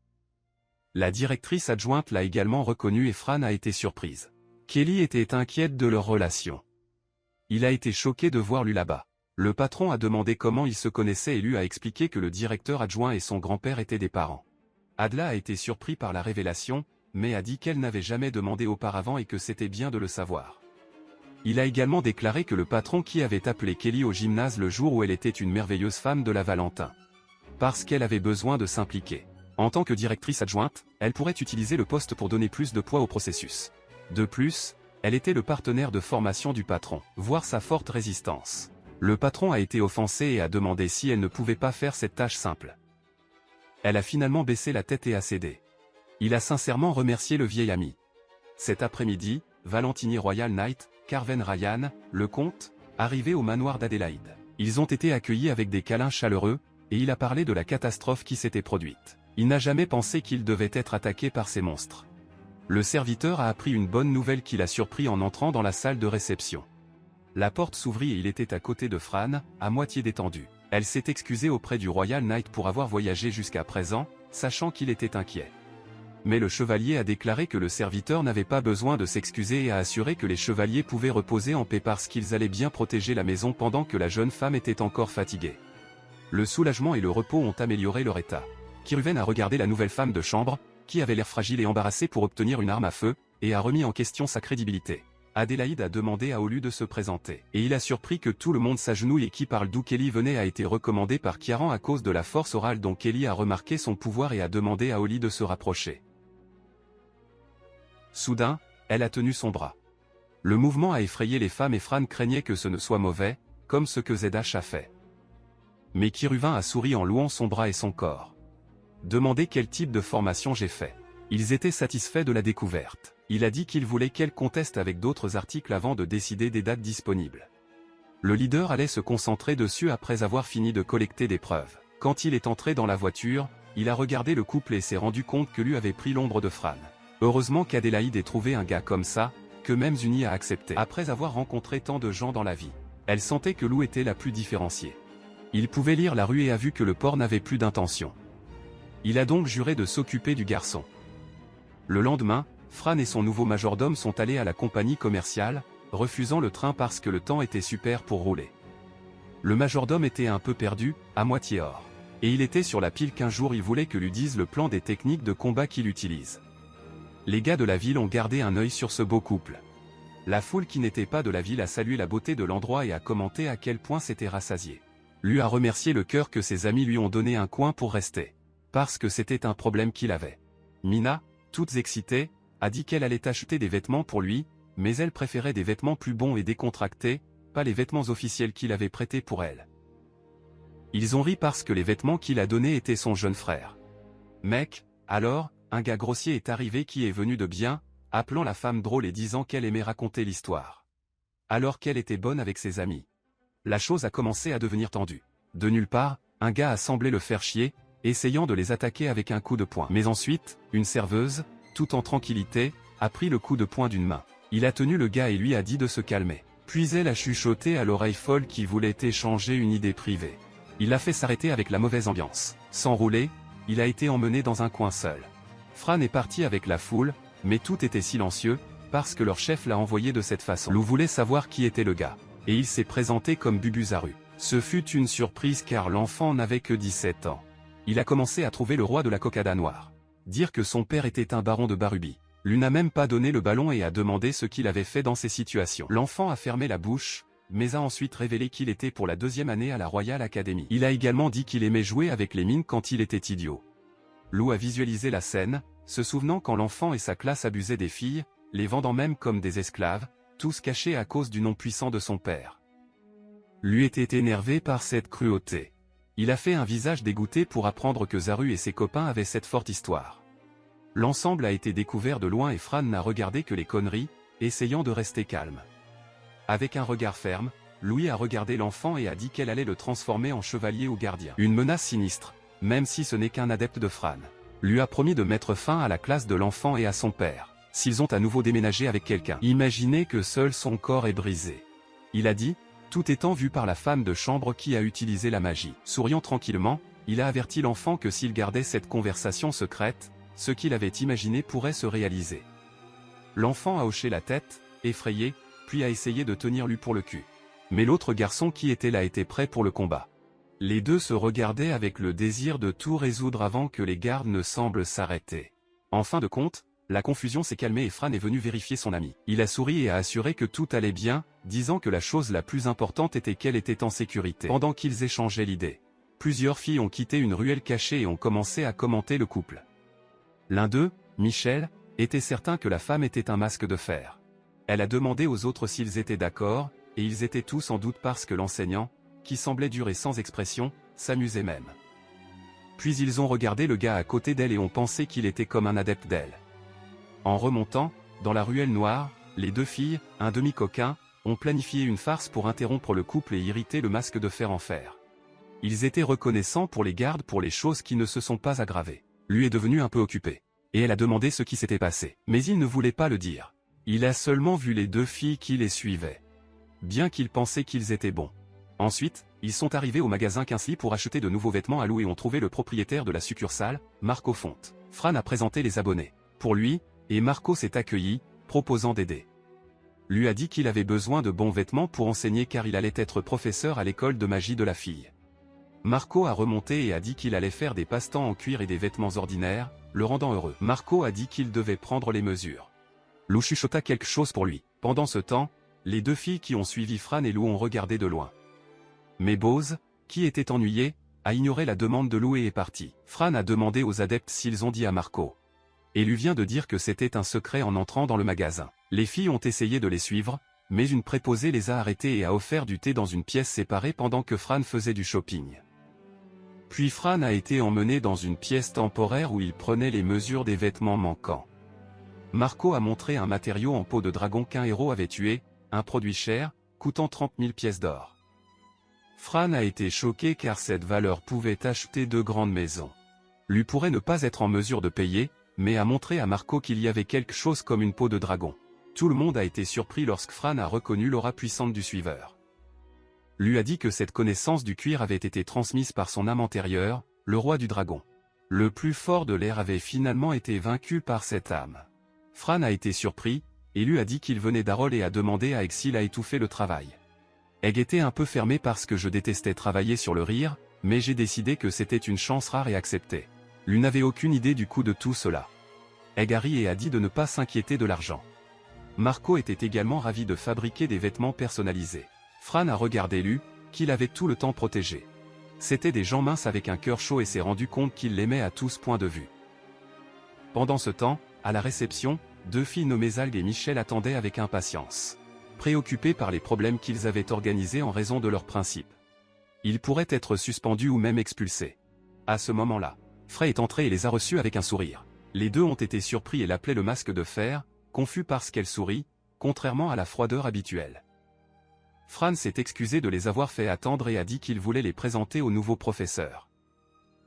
La directrice adjointe l'a également reconnu et Fran a été surprise. Kelly était inquiète de leur relation. Il a été choqué de voir lui là-bas. Le patron a demandé comment ils se connaissaient et lui a expliqué que le directeur adjoint et son grand-père étaient des parents. Adla a été surpris par la révélation, mais a dit qu'elle n'avait jamais demandé auparavant et que c'était bien de le savoir. Il a également déclaré que le patron qui avait appelé Kelly au gymnase le jour où elle était une merveilleuse femme de la Valentin. Parce qu'elle avait besoin de s'impliquer. En tant que directrice adjointe, elle pourrait utiliser le poste pour donner plus de poids au processus. De plus, elle était le partenaire de formation du patron, voir sa forte résistance. Le patron a été offensé et a demandé si elle ne pouvait pas faire cette tâche simple. Elle a finalement baissé la tête et a cédé. Il a sincèrement remercié le vieil ami. Cet après-midi, Valentini Royal Knight, Carven Ryan, le comte, arrivaient au manoir d'Adélaïde. Ils ont été accueillis avec des câlins chaleureux, et il a parlé de la catastrophe qui s'était produite. Il n'a jamais pensé qu'il devait être attaqué par ces monstres. Le serviteur a appris une bonne nouvelle qui l'a surpris en entrant dans la salle de réception. La porte s'ouvrit et il était à côté de Fran, à moitié détendu. Elle s'est excusée auprès du Royal Knight pour avoir voyagé jusqu'à présent, sachant qu'il était inquiet. Mais le chevalier a déclaré que le serviteur n'avait pas besoin de s'excuser et a assuré que les chevaliers pouvaient reposer en paix parce qu'ils allaient bien protéger la maison pendant que la jeune femme était encore fatiguée. Le soulagement et le repos ont amélioré leur état. Kiruven a regardé la nouvelle femme de chambre, qui avait l'air fragile et embarrassée pour obtenir une arme à feu, et a remis en question sa crédibilité. Adélaïde a demandé à Olu de se présenter. Et il a surpris que tout le monde s'agenouille et qui parle d'où Kelly venait a été recommandé par Kiaran à cause de la force orale dont Kelly a remarqué son pouvoir et a demandé à Oli de se rapprocher. Soudain, elle a tenu son bras. Le mouvement a effrayé les femmes et Fran craignait que ce ne soit mauvais, comme ce que Zedash a fait. Mais Kiruvin a souri en louant son bras et son corps. Demandez quel type de formation j'ai fait. Ils étaient satisfaits de la découverte. Il a dit qu'il voulait qu'elle conteste avec d'autres articles avant de décider des dates disponibles. Le leader allait se concentrer dessus après avoir fini de collecter des preuves. Quand il est entré dans la voiture, il a regardé le couple et s'est rendu compte que lui avait pris l'ombre de Fran. Heureusement qu'Adélaïde ait trouvé un gars comme ça, que même Zuni a accepté. Après avoir rencontré tant de gens dans la vie, elle sentait que Lou était la plus différenciée. Il pouvait lire la rue et a vu que le port n'avait plus d'intention. Il a donc juré de s'occuper du garçon. Le lendemain, Fran et son nouveau majordome sont allés à la compagnie commerciale, refusant le train parce que le temps était super pour rouler. Le majordome était un peu perdu, à moitié hors. Et il était sur la pile qu'un jour il voulait que lui dise le plan des techniques de combat qu'il utilise. Les gars de la ville ont gardé un œil sur ce beau couple. La foule qui n'était pas de la ville a salué la beauté de l'endroit et a commenté à quel point c'était rassasié. Lui a remercié le cœur que ses amis lui ont donné un coin pour rester. Parce que c'était un problème qu'il avait. Mina, toute excitée, a dit qu'elle allait acheter des vêtements pour lui, mais elle préférait des vêtements plus bons et décontractés, pas les vêtements officiels qu'il avait prêtés pour elle. Ils ont ri parce que les vêtements qu'il a donnés étaient son jeune frère. Mec, alors, un gars grossier est arrivé qui est venu de bien, appelant la femme drôle et disant qu'elle aimait raconter l'histoire. Alors qu'elle était bonne avec ses amis. La chose a commencé à devenir tendue. De nulle part, un gars a semblé le faire chier, essayant de les attaquer avec un coup de poing. Mais ensuite, une serveuse, tout en tranquillité, a pris le coup de poing d'une main. Il a tenu le gars et lui a dit de se calmer. Puis elle a chuchoté à l'oreille folle qui voulait échanger une idée privée. Il l'a fait s'arrêter avec la mauvaise ambiance. Sans rouler, il a été emmené dans un coin seul. Fran est parti avec la foule, mais tout était silencieux, parce que leur chef l'a envoyé de cette façon. Lou voulait savoir qui était le gars, et il s'est présenté comme Bubuzaru. Ce fut une surprise car l'enfant n'avait que 17 ans. Il a commencé à trouver le roi de la cocada noire. Dire que son père était un baron de Barubi. Lui n'a même pas donné le ballon et a demandé ce qu'il avait fait dans ces situations. L'enfant a fermé la bouche, mais a ensuite révélé qu'il était pour la 2e année à la Royal Academy. Il a également dit qu'il aimait jouer avec les mines quand il était idiot. Lou a visualisé la scène, se souvenant quand l'enfant et sa classe abusaient des filles, les vendant même comme des esclaves, tous cachés à cause du nom puissant de son père. Lui était énervé par cette cruauté. Il a fait un visage dégoûté pour apprendre que Zaru et ses copains avaient cette forte histoire. L'ensemble a été découvert de loin et Fran n'a regardé que les conneries, essayant de rester calme. Avec un regard ferme, Louis a regardé l'enfant et a dit qu'elle allait le transformer en chevalier ou gardien. Une menace sinistre, même si ce n'est qu'un adepte de Fran. Lui a promis de mettre fin à la classe de l'enfant et à son père, s'ils ont à nouveau déménagé avec quelqu'un. Imaginez que seul son corps est brisé. Il a dit, tout étant vu par la femme de chambre qui a utilisé la magie. Souriant tranquillement, il a averti l'enfant que s'il gardait cette conversation secrète, ce qu'il avait imaginé pourrait se réaliser. L'enfant a hoché la tête, effrayé, puis a essayé de tenir lui pour le cul. Mais l'autre garçon qui était là était prêt pour le combat. Les deux se regardaient avec le désir de tout résoudre avant que les gardes ne semblent s'arrêter. En fin de compte, la confusion s'est calmée et Fran est venu vérifier son ami. Il a souri et a assuré que tout allait bien, disant que la chose la plus importante était qu'elle était en sécurité. Pendant qu'ils échangeaient l'idée, plusieurs filles ont quitté une ruelle cachée et ont commencé à commenter le couple. L'un d'eux, Michel, était certain que la femme était un masque de fer. Elle a demandé aux autres s'ils étaient d'accord, et ils étaient tous en doute parce que l'enseignant, qui semblait dur et sans expression, s'amusait même. Puis ils ont regardé le gars à côté d'elle et ont pensé qu'il était comme un adepte d'elle. En remontant, dans la ruelle noire, les deux filles, un demi-coquin, ont planifié une farce pour interrompre le couple et irriter le masque de fer en fer. Ils étaient reconnaissants pour les gardes pour les choses qui ne se sont pas aggravées. Lui est devenu un peu occupé. Et elle a demandé ce qui s'était passé. Mais il ne voulait pas le dire. Il a seulement vu les deux filles qui les suivaient. Bien qu'il pensait qu'ils étaient bons. Ensuite, ils sont arrivés au magasin Quincy pour acheter de nouveaux vêtements à Lou et ont trouvé le propriétaire de la succursale, Marco Fonte. Fran a présenté les abonnés. Pour lui, et Marco s'est accueilli, proposant d'aider. Lui a dit qu'il avait besoin de bons vêtements pour enseigner car il allait être professeur à l'école de magie de la fille. Marco a remonté et a dit qu'il allait faire des passe-temps en cuir et des vêtements ordinaires, le rendant heureux. Marco a dit qu'il devait prendre les mesures. Lou chuchota quelque chose pour lui. Pendant ce temps, les deux filles qui ont suivi Fran et Lou ont regardé de loin. Mais Bose, qui était ennuyé, a ignoré la demande de Lou et est parti. Fran a demandé aux adeptes s'ils ont dit à Marco. Et lui vient de dire que c'était un secret en entrant dans le magasin. Les filles ont essayé de les suivre, mais une préposée les a arrêtées et a offert du thé dans une pièce séparée pendant que Fran faisait du shopping. Puis Fran a été emmené dans une pièce temporaire où il prenait les mesures des vêtements manquants. Marco a montré un matériau en peau de dragon qu'un héros avait tué, un produit cher, coûtant 30 000 pièces d'or. Fran a été choqué car cette valeur pouvait acheter de grandes maisons. Lui pourrait ne pas être en mesure de payer, mais a montré à Marco qu'il y avait quelque chose comme une peau de dragon. Tout le monde a été surpris lorsque Fran a reconnu l'aura puissante du suiveur. Lui a dit que cette connaissance du cuir avait été transmise par son âme antérieure, le roi du dragon. Le plus fort de l'air avait finalement été vaincu par cette âme. Fran a été surpris, et lui a dit qu'il venait d'Arol et a demandé à Egg s'il a étouffé le travail. Egg était un peu fermé parce que je détestais travailler sur le rire, mais j'ai décidé que c'était une chance rare et accepté. Lui n'avait aucune idée du coût de tout cela. Egg a dit de ne pas s'inquiéter de l'argent. Marco était également ravi de fabriquer des vêtements personnalisés. Fran a regardé Lu, qu'il avait tout le temps protégé. C'était des gens minces avec un cœur chaud et s'est rendu compte qu'il l'aimait à tous points de vue. Pendant ce temps, à la réception, 2 filles nommées Algues et Michel attendaient avec impatience. Préoccupées par les problèmes qu'ils avaient organisés en raison de leurs principes. Ils pourraient être suspendus ou même expulsés. À ce moment-là, Frey est entré et les a reçus avec un sourire. Les deux ont été surpris et l'appelaient le masque de fer, confus parce qu'elle sourit, contrairement à la froideur habituelle. Fran s'est excusé de les avoir fait attendre et a dit qu'il voulait les présenter au nouveau professeur.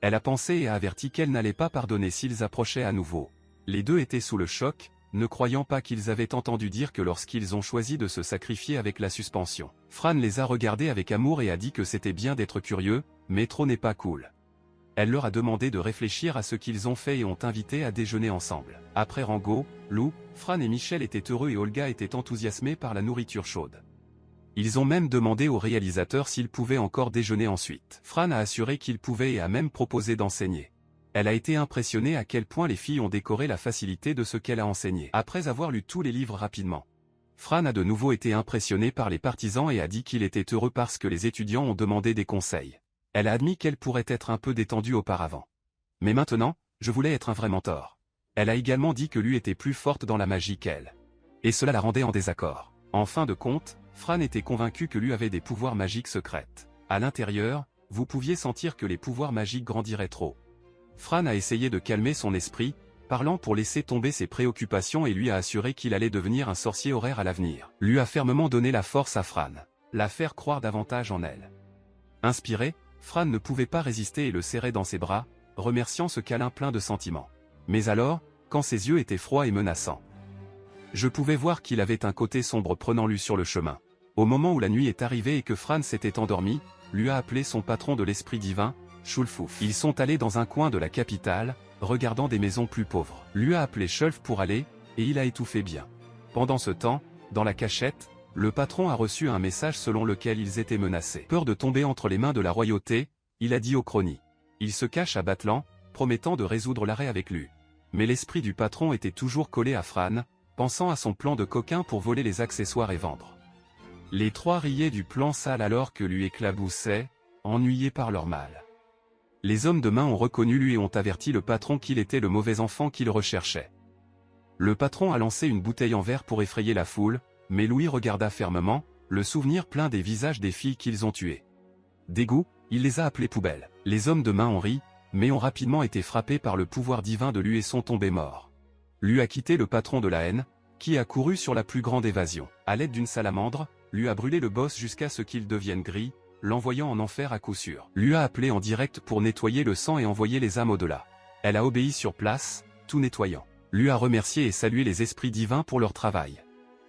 Elle a pensé et a averti qu'elle n'allait pas pardonner s'ils approchaient à nouveau. Les deux étaient sous le choc, ne croyant pas qu'ils avaient entendu dire que lorsqu'ils ont choisi de se sacrifier avec la suspension. Fran les a regardés avec amour et a dit que c'était bien d'être curieux, mais trop n'est pas cool. Elle leur a demandé de réfléchir à ce qu'ils ont fait et ont invité à déjeuner ensemble. Après Rango, Lou, Fran et Michel étaient heureux et Olga était enthousiasmée par la nourriture chaude. Ils ont même demandé au réalisateur s'il pouvait encore déjeuner ensuite. Fran a assuré qu'il pouvait et a même proposé d'enseigner. Elle a été impressionnée à quel point les filles ont décoré la facilité de ce qu'elle a enseigné. Après avoir lu tous les livres rapidement, Fran a de nouveau été impressionné par les partisans et a dit qu'il était heureux parce que les étudiants ont demandé des conseils. Elle a admis qu'elle pourrait être un peu détendue auparavant. Mais maintenant, je voulais être un vrai mentor. Elle a également dit que lui était plus forte dans la magie qu'elle. Et cela la rendait en désaccord. En fin de compte, Fran était convaincu que lui avait des pouvoirs magiques secrets. À l'intérieur, vous pouviez sentir que les pouvoirs magiques grandiraient trop. Fran a essayé de calmer son esprit, parlant pour laisser tomber ses préoccupations et lui a assuré qu'il allait devenir un sorcier horaire à l'avenir. Lui a fermement donné la force à Fran, la faire croire davantage en elle. Inspiré, Fran ne pouvait pas résister et le serrait dans ses bras, remerciant ce câlin plein de sentiments. Mais alors, quand ses yeux étaient froids et menaçants, je pouvais voir qu'il avait un côté sombre prenant lui sur le chemin. Au moment où la nuit est arrivée et que Fran s'était endormi, lui a appelé son patron de l'esprit divin, Schulfouf. Ils sont allés dans un coin de la capitale, regardant des maisons plus pauvres. Lui a appelé Schulf pour aller, et il a étouffé bien. Pendant ce temps, dans la cachette, le patron a reçu un message selon lequel ils étaient menacés. Peur de tomber entre les mains de la royauté, il a dit au crony. Il se cache à Batlan, promettant de résoudre l'arrêt avec lui. Mais l'esprit du patron était toujours collé à Fran, pensant à son plan de coquin pour voler les accessoires et vendre. Les trois riaient du plan sale alors que lui éclaboussaient, ennuyés par leur mal. Les hommes de main ont reconnu lui et ont averti le patron qu'il était le mauvais enfant qu'il recherchait. Le patron a lancé une bouteille en verre pour effrayer la foule, mais Louis regarda fermement, le souvenir plein des visages des filles qu'ils ont tuées. Dégoût, il les a appelées poubelles. Les hommes de main ont ri, mais ont rapidement été frappés par le pouvoir divin de lui et sont tombés morts. Lui a quitté le patron de la haine, qui a couru sur la plus grande évasion. À l'aide d'une salamandre, lui a brûlé le boss jusqu'à ce qu'il devienne gris, l'envoyant en enfer à coup sûr. Lui a appelé en direct pour nettoyer le sang et envoyer les âmes au-delà. Elle a obéi sur place, tout nettoyant. Lui a remercié et salué les esprits divins pour leur travail.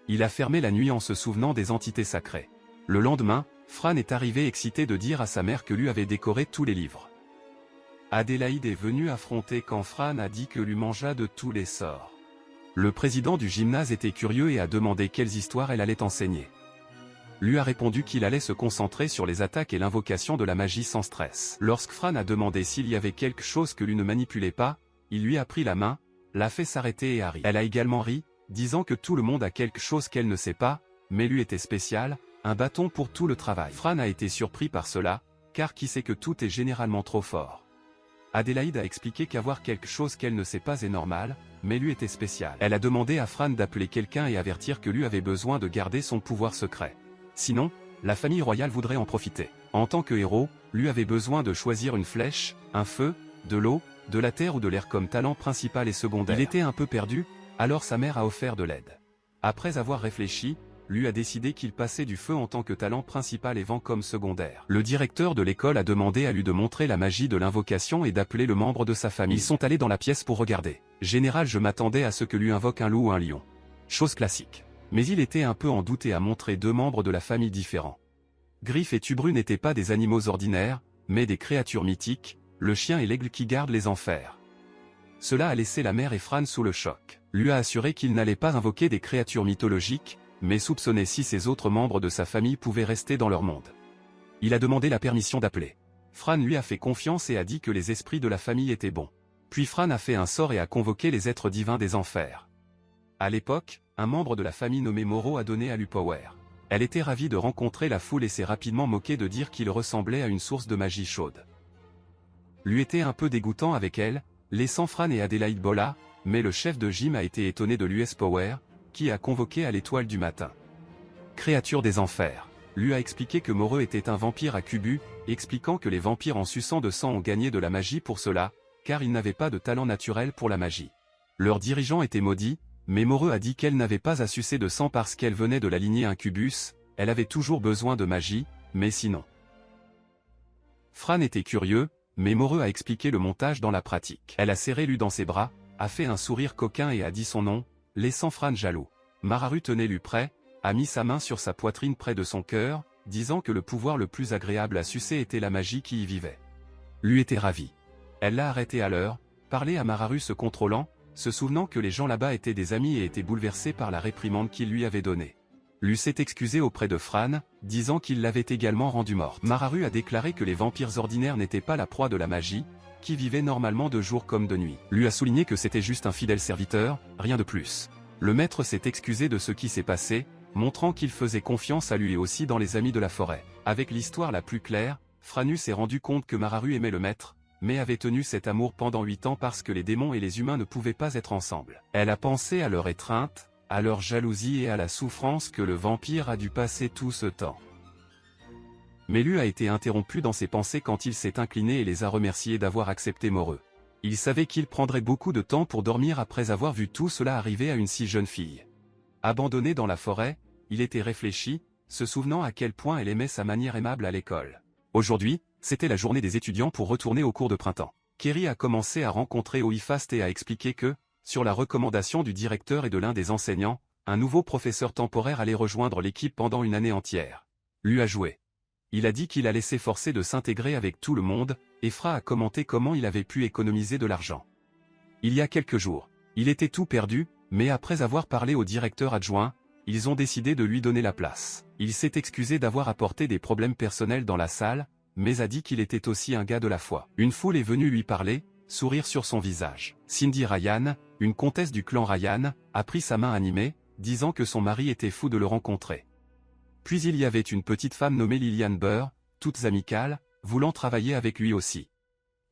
Il a fermé la nuit en se souvenant des entités sacrées. Le lendemain, Fran est arrivé excité de dire à sa mère que lui avait décoré tous les livres. Adélaïde est venue affronter quand Fran a dit que lui mangea de tous les sorts. Le président du gymnase était curieux et a demandé quelles histoires elle allait enseigner. Lui a répondu qu'il allait se concentrer sur les attaques et l'invocation de la magie sans stress. Lorsque Fran a demandé s'il y avait quelque chose que lui ne manipulait pas, il lui a pris la main, l'a fait s'arrêter et a ri. Elle a également ri, disant que tout le monde a quelque chose qu'elle ne sait pas, mais lui était spécial, un bâton pour tout le travail. Fran a été surpris par cela, car qui sait que tout est généralement trop fort. Adélaïde a expliqué qu'avoir quelque chose qu'elle ne sait pas est normal, mais lui était spécial. Elle a demandé à Fran d'appeler quelqu'un et avertir que lui avait besoin de garder son pouvoir secret. Sinon, la famille royale voudrait en profiter. En tant que héros, lui avait besoin de choisir une flèche, un feu, de l'eau, de la terre ou de l'air comme talent principal et secondaire. Il était un peu perdu, alors sa mère a offert de l'aide. Après avoir réfléchi, lui a décidé qu'il passait du feu en tant que talent principal et vent comme secondaire. Le directeur de l'école a demandé à lui de montrer la magie de l'invocation et d'appeler le membre de sa famille. Ils sont allés dans la pièce pour regarder. Général, je m'attendais à ce que lui invoque un loup ou un lion. Chose classique. Mais il était un peu en doute et a montré deux membres de la famille différents. Griff et Tubru n'étaient pas des animaux ordinaires, mais des créatures mythiques, le chien et l'aigle qui gardent les enfers. Cela a laissé la mère et Fran sous le choc. Lui a assuré qu'il n'allait pas invoquer des créatures mythologiques, mais soupçonnait si ces autres membres de sa famille pouvaient rester dans leur monde. Il a demandé la permission d'appeler. Fran lui a fait confiance et a dit que les esprits de la famille étaient bons. Puis Fran a fait un sort et a convoqué les êtres divins des enfers. À l'époque, un membre de la famille nommé Moro a donné à Lu Power. Elle était ravie de rencontrer la foule et s'est rapidement moquée de dire qu'il ressemblait à une source de magie chaude. Lui était un peu dégoûtant avec elle, laissant Fran et Adélaïde Bola, mais le chef de gym a été étonné de l'US Power, qui a convoqué à l'étoile du matin. Créature des enfers. Lui a expliqué que Moro était un vampire à Kubu, expliquant que les vampires en suçant de sang ont gagné de la magie pour cela, car ils n'avaient pas de talent naturel pour la magie. Leur dirigeant était maudit, mais Moro a dit qu'elle n'avait pas à sucer de sang parce qu'elle venait de la lignée Incubus, elle avait toujours besoin de magie, mais sinon. Fran était curieux, mais Moro a expliqué le montage dans la pratique. Elle a serré Lu dans ses bras, a fait un sourire coquin et a dit son nom, laissant Fran jaloux. Mararu tenait Lu près, a mis sa main sur sa poitrine près de son cœur, disant que le pouvoir le plus agréable à sucer était la magie qui y vivait. Lu était ravi. Elle l'a arrêté à l'heure, parlait à Mararu se contrôlant, se souvenant que les gens là-bas étaient des amis et étaient bouleversés par la réprimande qu'il lui avait donnée. Lu s'est excusé auprès de Fran, disant qu'il l'avait également rendue morte. Mararu a déclaré que les vampires ordinaires n'étaient pas la proie de la magie, qui vivaient normalement de jour comme de nuit. Lu a souligné que c'était juste un fidèle serviteur, rien de plus. Le maître s'est excusé de ce qui s'est passé, montrant qu'il faisait confiance à lui et aussi dans les amis de la forêt. Avec l'histoire la plus claire, Franus s'est rendu compte que Mararu aimait le maître, mais avait tenu cet amour pendant 8 ans parce que les démons et les humains ne pouvaient pas être ensemble. Elle a pensé à leur étreinte, à leur jalousie et à la souffrance que le vampire a dû passer tout ce temps. Mais Lu a été interrompu dans ses pensées quand il s'est incliné et les a remerciés d'avoir accepté Moreux. Il savait qu'il prendrait beaucoup de temps pour dormir après avoir vu tout cela arriver à une si jeune fille. Abandonné dans la forêt, il était réfléchi, se souvenant à quel point elle aimait sa manière aimable à l'école. Aujourd'hui, c'était la journée des étudiants pour retourner au cours de printemps. Kerry a commencé à rencontrer Oifast et a expliqué que, sur la recommandation du directeur et de l'un des enseignants, un nouveau professeur temporaire allait rejoindre l'équipe pendant une année entière. Lui a joué. Il a dit qu'il allait s'efforcer de s'intégrer avec tout le monde, et Fra a commenté comment il avait pu économiser de l'argent. Il y a quelques jours, il était tout perdu, mais après avoir parlé au directeur adjoint, ils ont décidé de lui donner la place. Il s'est excusé d'avoir apporté des problèmes personnels dans la salle, mais a dit qu'il était aussi un gars de la foi. Une foule est venue lui parler, sourire sur son visage. Cindy Ryan, une comtesse du clan Ryan, a pris sa main animée, disant que son mari était fou de le rencontrer. Puis il y avait une petite femme nommée Liliane Burr, toutes amicales, voulant travailler avec lui aussi.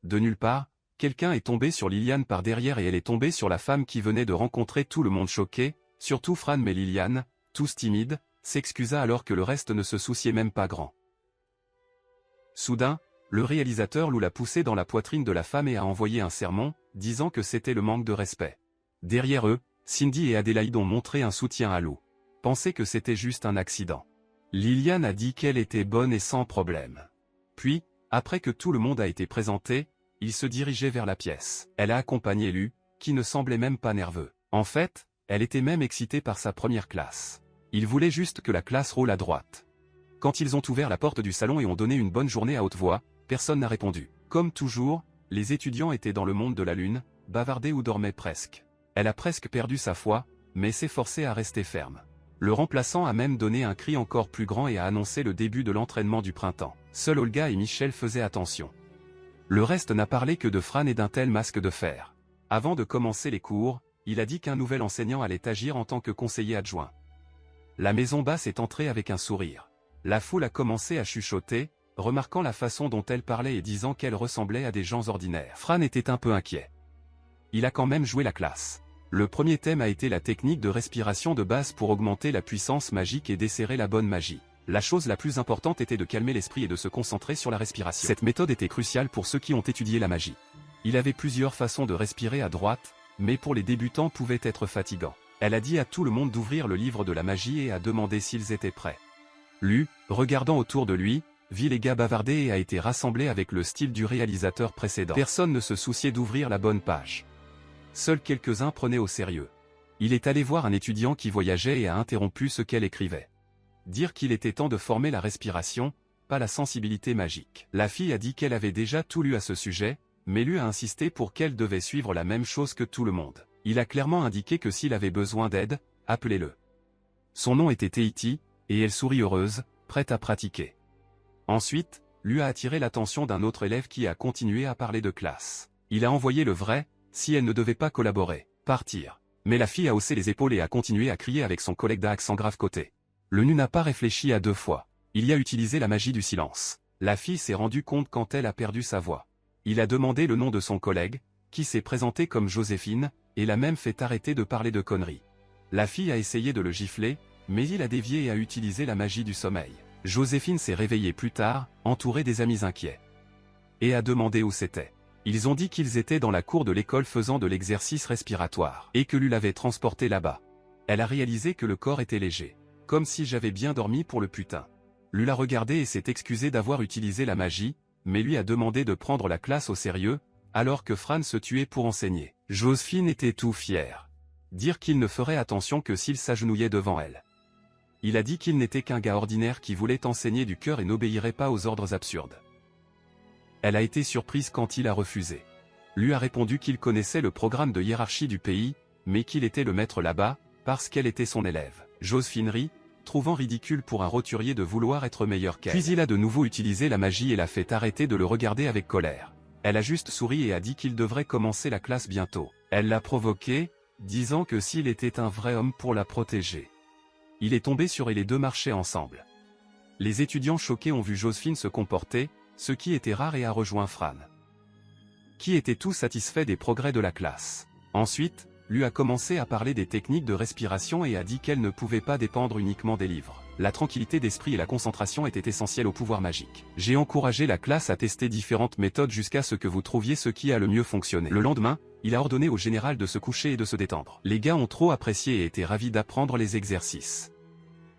De nulle part, quelqu'un est tombé sur Liliane par derrière et elle est tombée sur la femme qui venait de rencontrer tout le monde choqué, surtout Fran mais Liliane, tous timides, s'excusa alors que le reste ne se souciait même pas grand. Soudain, le réalisateur l'a poussé dans la poitrine de la femme et a envoyé un sermon, disant que c'était le manque de respect. Derrière eux, Cindy et Adélaïde ont montré un soutien à Lou. Pensaient que c'était juste un accident. Liliane a dit qu'elle était bonne et sans problème. Puis, après que tout le monde a été présenté, il se dirigeait vers la pièce. Elle a accompagné Lu, qui ne semblait même pas nerveux. En fait, elle était même excitée par sa première classe. Il voulait juste que la classe roule à droite. Quand ils ont ouvert la porte du salon et ont donné une bonne journée à haute voix, personne n'a répondu. Comme toujours, les étudiants étaient dans le monde de la lune, bavardaient ou dormaient presque. Elle a presque perdu sa foi, mais s'efforçait à rester ferme. Le remplaçant a même donné un cri encore plus grand et a annoncé le début de l'entraînement du printemps. Seuls Olga et Michel faisaient attention. Le reste n'a parlé que de Fran et d'un tel masque de fer. Avant de commencer les cours, il a dit qu'un nouvel enseignant allait agir en tant que conseiller adjoint. La maison basse est entrée avec un sourire. La foule a commencé à chuchoter, remarquant la façon dont elle parlait et disant qu'elle ressemblait à des gens ordinaires. Fran était un peu inquiet. Il a quand même joué la classe. Le premier thème a été la technique de respiration de base pour augmenter la puissance magique et desserrer la bonne magie. La chose la plus importante était de calmer l'esprit et de se concentrer sur la respiration. Cette méthode était cruciale pour ceux qui ont étudié la magie. Il avait plusieurs façons de respirer à droite, mais pour les débutants pouvait être fatigant. Elle a dit à tout le monde d'ouvrir le livre de la magie et a demandé s'ils étaient prêts. Lu, regardant autour de lui, vit les gars bavarder et a été rassemblé avec le style du réalisateur précédent. Personne ne se souciait d'ouvrir la bonne page. Seuls quelques-uns prenaient au sérieux. Il est allé voir un étudiant qui voyageait et a interrompu ce qu'elle écrivait. Dire qu'il était temps de former la respiration, pas la sensibilité magique. La fille a dit qu'elle avait déjà tout lu à ce sujet, mais Lu a insisté pour qu'elle devait suivre la même chose que tout le monde. Il a clairement indiqué que s'il avait besoin d'aide, appelez-le. Son nom était Teiti, et elle sourit heureuse, prête à pratiquer. Ensuite, Lui a attiré l'attention d'un autre élève qui a continué à parler de classe. Il a envoyé le vrai, si elle ne devait pas collaborer, partir. Mais la fille a haussé les épaules et a continué à crier avec son collègue d'un accent grave côté. Le nu n'a pas réfléchi à deux fois. Il y a utilisé la magie du silence. La fille s'est rendue compte quand elle a perdu sa voix. Il a demandé le nom de son collègue, qui s'est présenté comme Joséphine, et l'a même fait arrêter de parler de conneries. La fille a essayé de le gifler, mais il a dévié et a utilisé la magie du sommeil. Joséphine s'est réveillée plus tard, entourée des amis inquiets. Et a demandé où c'était. Ils ont dit qu'ils étaient dans la cour de l'école faisant de l'exercice respiratoire, et que lui l'avait transporté là-bas. Elle a réalisé que le corps était léger. Comme si j'avais bien dormi pour le putain. Lui l'a regardé et s'est excusé d'avoir utilisé la magie, mais lui a demandé de prendre la classe au sérieux, alors que Fran se tuait pour enseigner. Joséphine était tout fière. Dire qu'il ne ferait attention que s'il s'agenouillait devant elle. Il a dit qu'il n'était qu'un gars ordinaire qui voulait enseigner du cœur et n'obéirait pas aux ordres absurdes. Elle a été surprise quand il a refusé. Lui a répondu qu'il connaissait le programme de hiérarchie du pays, mais qu'il était le maître là-bas, parce qu'elle était son élève. Joséphine rit, trouvant ridicule pour un roturier de vouloir être meilleur qu'elle. Puis il a de nouveau utilisé la magie et l'a fait arrêter de le regarder avec colère. Elle a juste souri et a dit qu'il devrait commencer la classe bientôt. Elle l'a provoqué, disant que s'il était un vrai homme pour la protéger. Il est tombé sur et les deux marchaient ensemble. Les étudiants choqués ont vu Joséphine se comporter, ce qui était rare et a rejoint Fran. Qui était tout satisfait des progrès de la classe. Ensuite, lui a commencé à parler des techniques de respiration et a dit qu'elle ne pouvait pas dépendre uniquement des livres. La tranquillité d'esprit et la concentration étaient essentielles au pouvoir magique. J'ai encouragé la classe à tester différentes méthodes jusqu'à ce que vous trouviez ce qui a le mieux fonctionné. Le lendemain, il a ordonné au général de se coucher et de se détendre. Les gars ont trop apprécié et étaient ravis d'apprendre les exercices.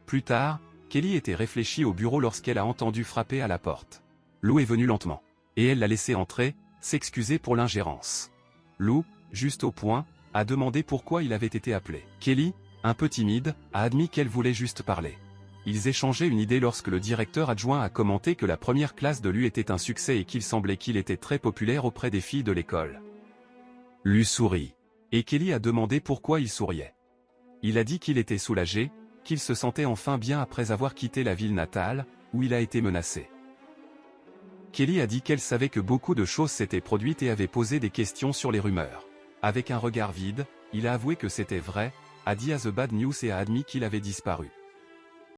Plus tard, Kelly était réfléchie au bureau lorsqu'elle a entendu frapper à la porte. Lou est venu lentement. Et elle l'a laissé entrer, s'excuser pour l'ingérence. Lou, juste au point, a demandé pourquoi il avait été appelé. Kelly, un peu timide, a admis qu'elle voulait juste parler. Ils échangeaient une idée lorsque le directeur adjoint a commenté que la première classe de lui était un succès et qu'il semblait qu'il était très populaire auprès des filles de l'école. Lou sourit. Et Kelly a demandé pourquoi il souriait. Il a dit qu'il était soulagé, qu'il se sentait enfin bien après avoir quitté la ville natale, où il a été menacé. Kelly a dit qu'elle savait que beaucoup de choses s'étaient produites et avait posé des questions sur les rumeurs. Avec un regard vide, il a avoué que c'était vrai, a dit à The Bad News et a admis qu'il avait disparu.